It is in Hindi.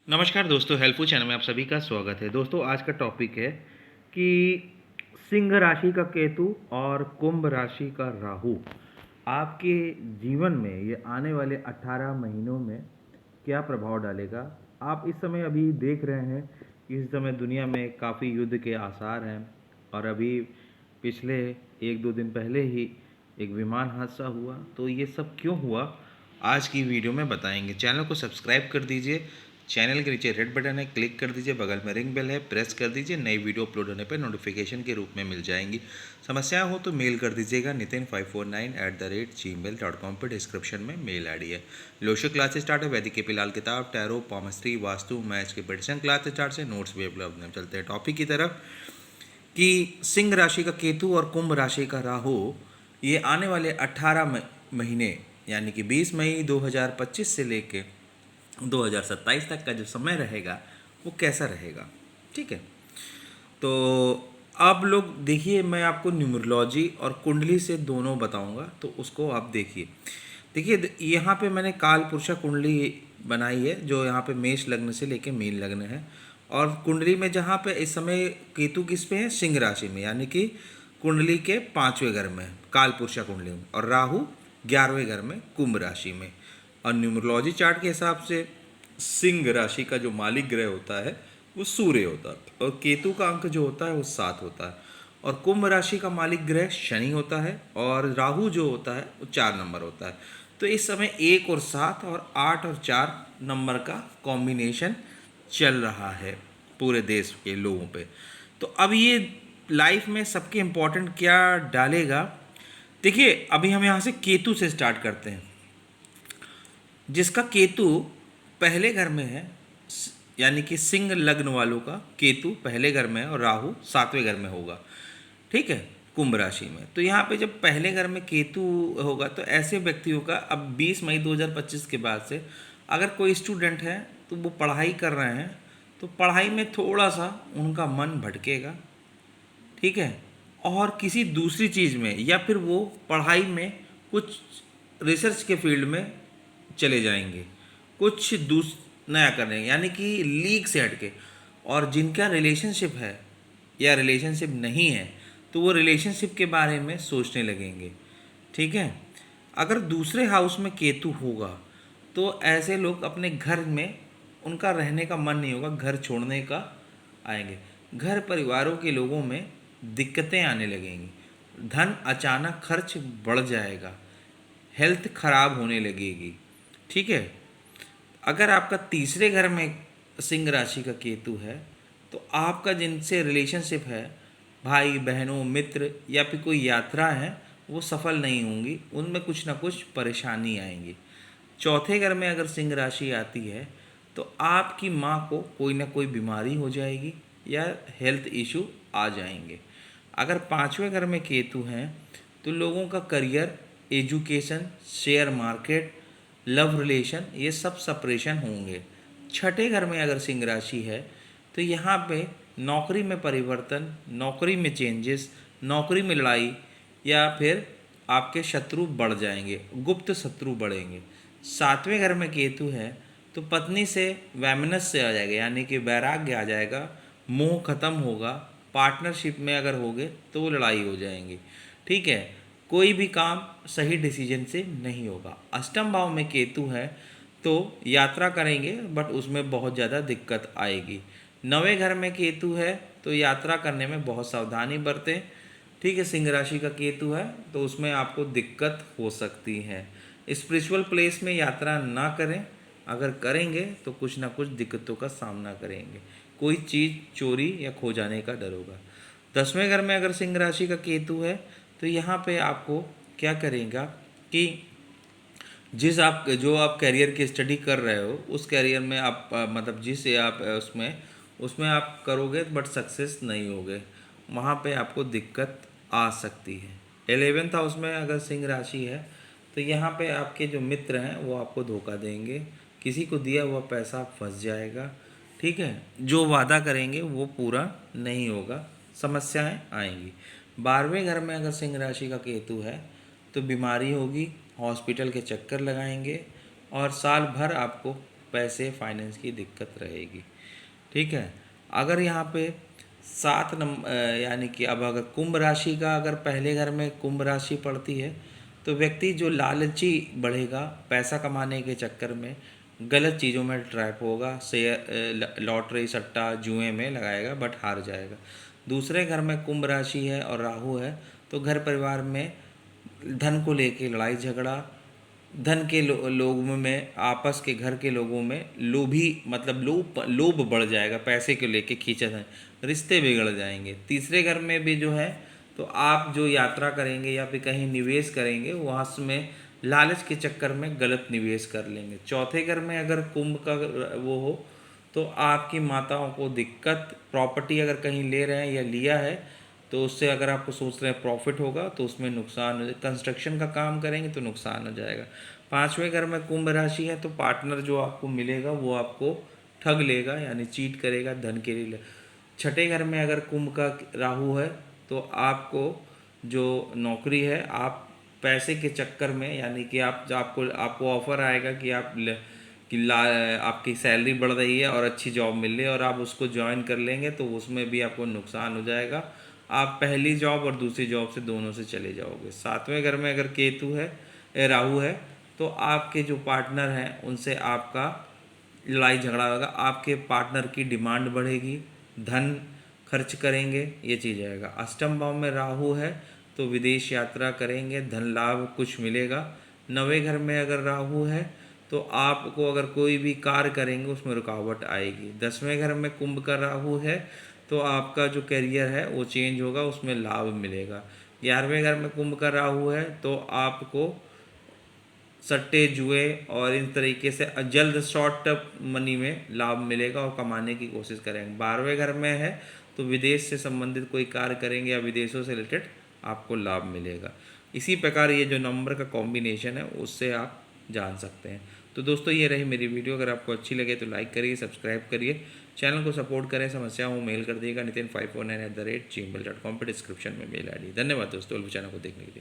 नमस्कार दोस्तों, हेल्पफुल चैनल में आप सभी का स्वागत है। दोस्तों, आज का टॉपिक है कि सिंह राशि का केतु और कुंभ राशि का राहु आपके जीवन में ये आने वाले 18 महीनों में क्या प्रभाव डालेगा। आप इस समय अभी देख रहे हैं कि इस समय दुनिया में काफ़ी युद्ध के आसार हैं और अभी पिछले 1-2 दिन पहले ही एक विमान हादसा हुआ। तो ये सब क्यों हुआ, आज की वीडियो में बताएंगे। चैनल को सब्सक्राइब कर दीजिए, चैनल के नीचे रेड बटन है, क्लिक कर दीजिए, बगल में रिंग बेल है, प्रेस कर दीजिए। नई वीडियो अपलोड होने पर नोटिफिकेशन के रूप में मिल जाएंगी। समस्या हो तो मेल कर दीजिएगा nitin549@gmail.com पर। डिस्क्रिप्शन में मेल आईडी है। लोशो क्लास स्टार्ट है, वैदिक के पिलाल किताब, टैरो, पामस्ट्री, वास्तु, मैच के प्रेडिक्शन क्लास स्टार्ट से नोट्स भी उपलब्ध हैं। चलते हैं टॉपिक की तरफ कि सिंह राशि का केतु और कुंभ राशि का राहु ये आने वाले 18 महीने यानी कि 20 मई 2025 से लेके 2027 तक का जो समय रहेगा वो कैसा रहेगा। ठीक है, तो आप लोग देखिए, मैं आपको न्यूमरोलॉजी और कुंडली से दोनों बताऊंगा, तो उसको आप देखिए। देखिए, यहाँ पे मैंने काल पुरुषा कुंडली बनाई है जो यहाँ पे मेष लग्न से लेके मीन लग्न है। और कुंडली में जहाँ पे इस समय केतु किस पे है, सिंह राशि में, यानी कि कुंडली के 5वें घर में काल पुरुषा कुंडली में, और राहु 11वें घर में कुंभ राशि में। और न्यूमरोलॉजी चार्ट के हिसाब से सिंह राशि का जो मालिक ग्रह होता है वो सूर्य होता है, और केतु का अंक जो होता है वो 7 होता है। और कुंभ राशि का मालिक ग्रह शनि होता है, और राहु जो होता है वो 4 नंबर होता है। तो इस समय 1 और 7 और 8 और 4 नंबर का कॉम्बिनेशन चल रहा है पूरे देश के लोगों पे। तो अब ये लाइफ में सबके इम्पोर्टेंट क्या डालेगा। देखिए, अभी हम यहाँ से केतु से स्टार्ट करते हैं। जिसका केतु पहले घर में है, यानी कि सिंह लग्न वालों का केतु पहले घर में है और राहु 7वें घर में होगा। ठीक है, कुंभ राशि में। तो यहाँ पे जब पहले घर में केतु होगा तो ऐसे व्यक्तियों का अब 20 मई 2025 के बाद से अगर कोई स्टूडेंट है तो वो पढ़ाई कर रहे हैं तो पढ़ाई में थोड़ा सा उनका मन भटकेगा। ठीक है, और किसी दूसरी चीज़ में, या फिर वो पढ़ाई में कुछ रिसर्च के फील्ड में चले जाएंगे, कुछ नया करने, यानी कि लीग से हटके। और जिनका रिलेशनशिप है या रिलेशनशिप नहीं है तो वो रिलेशनशिप के बारे में सोचने लगेंगे। ठीक है, अगर दूसरे हाउस में केतु होगा तो ऐसे लोग अपने घर में उनका रहने का मन नहीं होगा, घर छोड़ने का आएंगे। घर परिवारों के लोगों में दिक्कतें आने लगेंगी, धन अचानक खर्च बढ़ जाएगा, हेल्थ खराब होने लगेगी। ठीक है, अगर आपका तीसरे घर में सिंह राशि का केतु है तो आपका जिनसे रिलेशनशिप है, भाई बहनों, मित्र या फिर कोई यात्रा है, वो सफल नहीं होंगी, उनमें कुछ ना कुछ परेशानी आएंगी। चौथे घर में अगर सिंह राशि आती है तो आपकी माँ को कोई ना कोई बीमारी हो जाएगी या हेल्थ इशू आ जाएंगे। अगर 5वें घर में केतु हैं तो लोगों का career, education, share market, love relation, ये सब सेपरेशन होंगे। छठे घर में अगर सिंह राशि है तो यहाँ पे नौकरी में परिवर्तन, नौकरी में चेंजेस, नौकरी में लड़ाई, या फिर आपके शत्रु बढ़ जाएंगे, गुप्त शत्रु बढ़ेंगे। 7वें घर में केतु है तो पत्नी से वैमनस से आ जाएगा, यानी कि वैराग्य आ जाएगा, मोह खत्म होगा। पार्टनरशिप में अगर होगे तो वो लड़ाई हो जाएंगी। ठीक है, कोई भी काम सही डिसीजन से नहीं होगा। अष्टम भाव में केतु है तो यात्रा करेंगे बट उसमें बहुत ज़्यादा दिक्कत आएगी। 9वें घर में केतु है तो यात्रा करने में बहुत सावधानी बरतें। ठीक है, सिंह राशि का केतु है तो उसमें आपको दिक्कत हो सकती है। स्पिरिचुअल प्लेस में यात्रा ना करें, अगर करेंगे तो कुछ ना कुछ दिक्कतों का सामना करेंगे, कोई चीज़ चोरी या खो जाने का डर होगा। 10वें घर में अगर सिंह राशि का केतु है तो यहाँ पे आपको क्या करेगा कि जो आप कैरियर की स्टडी कर रहे हो उस कैरियर में आप मतलब जिस आप उसमें उसमें आप करोगे बट सक्सेस नहीं होगे, वहाँ पे आपको दिक्कत आ सकती है। 11th हाउस में अगर सिंह राशि है तो यहाँ पे आपके जो मित्र हैं वो आपको धोखा देंगे, किसी को दिया हुआ पैसा फंस जाएगा। ठीक है, जो वादा करेंगे वो पूरा नहीं होगा, समस्याएं आएंगी। 12वें घर में अगर सिंह राशि का केतु है तो बीमारी होगी, हॉस्पिटल के चक्कर लगाएंगे, और साल भर आपको पैसे फाइनेंस की दिक्कत रहेगी। ठीक है। अगर यहाँ पे 7 नंबर यानी कि अब अगर कुंभ राशि का अगर पहले घर में कुंभ राशि पड़ती है तो व्यक्ति जो लालची बढ़ेगा, पैसा कमाने के चक्कर में गलत चीज़ों में ट्रैप होगा, शेयर लॉटरी सट्टा जुए में लगाएगा बट हार जाएगा। दूसरे घर में कुंभ राशि है और राहु है तो घर परिवार में धन को लेके लड़ाई झगड़ा, धन के लोगों में आपस के घर के लोगों में लोभी मतलब लोभ बढ़ जाएगा, पैसे को लेके खींचा, रिश्ते बिगड़ जाएंगे। तीसरे घर में भी जो है तो आप जो यात्रा करेंगे या फिर कहीं निवेश करेंगे वहाँ में लालच के चक्कर में गलत निवेश कर लेंगे। चौथे घर में अगर कुंभ का वो हो तो आपकी माताओं को दिक्कत, प्रॉपर्टी अगर कहीं ले रहे हैं या लिया है तो उससे अगर आपको सोच रहे हैं प्रॉफिट होगा तो उसमें नुकसान हो जाए, कंस्ट्रक्शन का काम करेंगे तो नुकसान हो जाएगा। पाँचवें घर में कुंभ राशि है तो पार्टनर जो आपको मिलेगा वो आपको ठग लेगा यानी चीट करेगा धन के लिए। छठे घर में अगर कुंभ का राहु है तो आपको जो नौकरी है आप पैसे के चक्कर में यानी कि आपको ऑफर आएगा कि आपकी सैलरी बढ़ रही है और अच्छी जॉब मिल रही है और आप उसको ज्वाइन कर लेंगे तो उसमें भी आपको नुकसान हो जाएगा। आप पहली जॉब और दूसरी जॉब से दोनों से चले जाओगे। सातवें घर में अगर केतु है राहु है तो आपके जो पार्टनर हैं उनसे आपका लड़ाई झगड़ा होगा, आपके पार्टनर की डिमांड बढ़ेगी, धन खर्च करेंगे, ये चीज़ आएगा। अष्टम भाव में राहु है तो विदेश यात्रा करेंगे, धन लाभ कुछ मिलेगा। नवें घर में अगर राहु है तो आपको अगर कोई भी कार्य करेंगे उसमें रुकावट आएगी। 10वें घर में कुंभ का राहु है तो आपका जो करियर है वो चेंज होगा, उसमें लाभ मिलेगा। 11वें घर में कुंभ का राहु है तो आपको सट्टे जुए और इन तरीके से जल्द शॉर्ट मनी में लाभ मिलेगा और कमाने की कोशिश करेंगे। 12वें घर में है तो विदेश से संबंधित कोई कार्य करेंगे या विदेशों से रिलेटेड आपको लाभ मिलेगा। इसी प्रकार ये जो नंबर का कॉम्बिनेशन है उससे आप जान सकते हैं। तो दोस्तों ये रही मेरी वीडियो, अगर आपको अच्छी लगे तो लाइक करिए, सब्सक्राइब करिए, चैनल को सपोर्ट करें। समस्या हो मेल कर दिएगा nitin549@gmail.com पर, डिस्क्रिप्शन में मेल ID। धन्यवाद दोस्तों चैनल को देखने के लिए।